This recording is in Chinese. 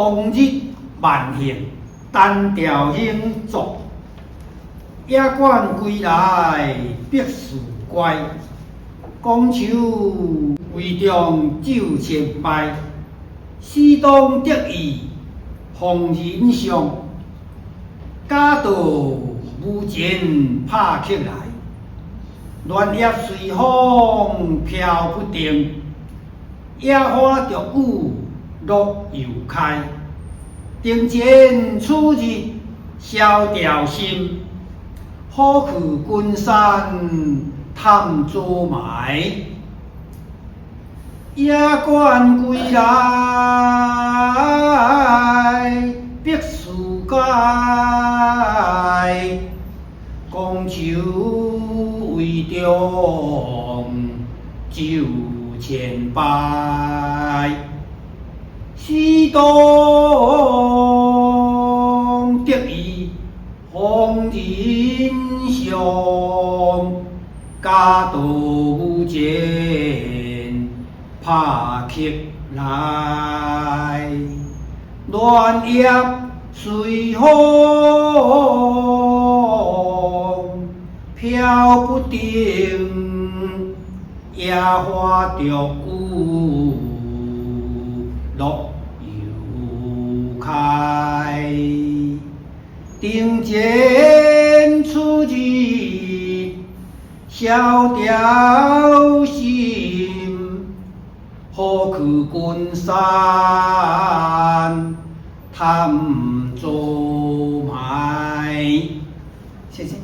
冬日万幸，单调兴作。野馆归来别树乖，讲求为中酒千杯。四当得意红人上，假道无钱拍客来。乱叶随风飘不定，野花着雨落又开。庭前此日萧条心，好去君山探竹埋。野馆归来别树街，讲求为中酒千杯。四当得意红人上，假道无钱拍客来。乱叶随风飘不定，野花着雨落又开。庭前此日萧条心，好去君山探竹埋。谢谢。